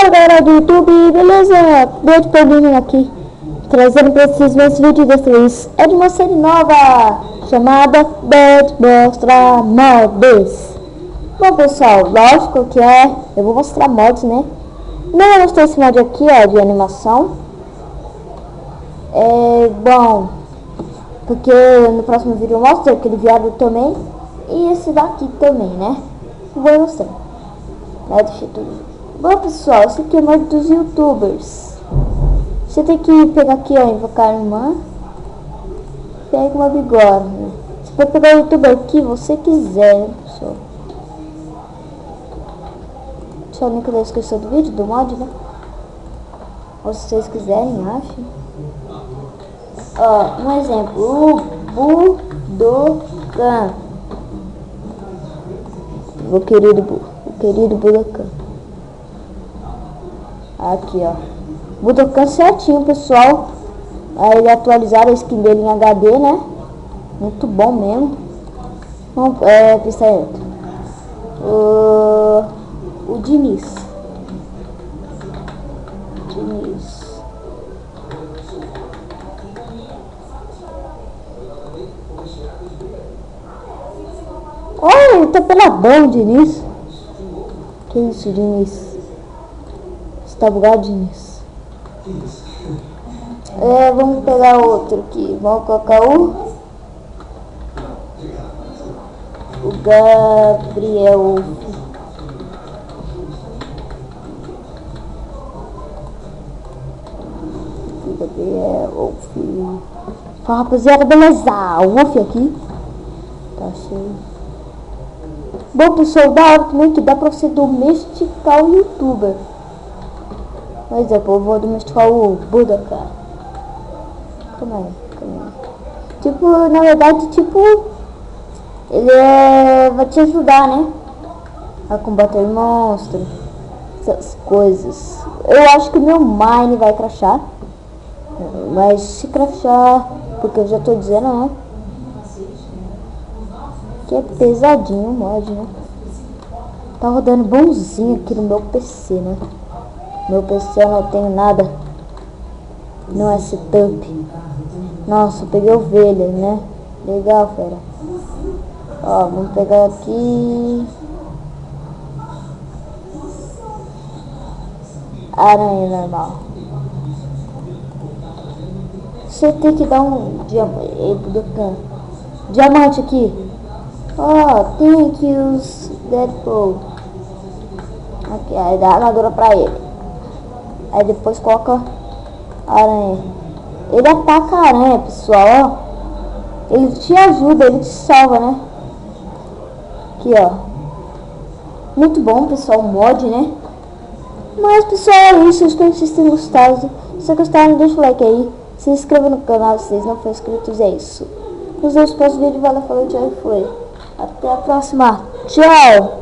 Fala galera do YouTube, beleza? Beijo pra mim aqui, trazendo pra vocês mais vídeo dessa vez. É de uma série nova, chamada Bad Mostra Mods. Bom pessoal, lógico que eu vou mostrar mods, né? Não vou mostrar esse mod aqui, ó, de animação. Bom, porque no próximo vídeo eu mostro aquele viado também. E esse daqui também, né? Vou mostrar. Deixa tudo. Bom pessoal, esse aqui é mod dos youtubers. Você tem que pegar aqui, ó, invocar a irmã. Pega uma bigorna. Você pode pegar o youtuber que você quiser, né, pessoal? Deixa o link na descrição do vídeo, do mod, né? Ou se vocês quiserem, achem. Ó, um exemplo, o Budokan. O querido Budokan. Aqui, ó. Budokan certinho, pessoal. Aí ele atualizaram a skin dele em HD, né? Muito bom mesmo. Vamos pensar em outro. O Diniz. Olha, ele tá peladão, Diniz. Que isso, Diniz? Você tá bugado, Diniz? Vamos pegar outro aqui. Vamos colocar o Gabriel. Fala, rapaziada, beleza? O Wolf aqui. Tá cheio. Bom, pessoal, da hora também que dá pra você domesticar o youtuber. Por exemplo, eu vou domesticar o Budokan. Calma aí. Tipo, na verdade, ele vai te ajudar, né? A combater monstros. Essas coisas. Eu acho que o meu mine vai crashar. Mas se crashar, porque eu já tô dizendo, né? Que é pesadinho o mod, né? Tá rodando bonzinho aqui no meu PC, né? Meu PC eu não tenho nada. Não é setup. Nossa, eu peguei ovelha, né? Legal, fera. Ó, vamos pegar aqui. Aranha normal. Você tem que dar um diamante aqui. Ó, thank you, Deadpool. Aqui, aí dá a armadura pra ele. Aí depois coloca a aranha. Ele ataca a aranha, pessoal, ó. Ele te ajuda, ele te salva, né? Aqui, ó. Muito bom, pessoal, o mod, né? Mas, pessoal, é isso. Espero que vocês tenham gostado. Se vocês gostaram, deixa o like aí. Se inscreva no canal se vocês não forem inscritos. É isso. Nos vemos no próximo vídeo. Valeu, falou, tchau e foi. Até a próxima. Tchau!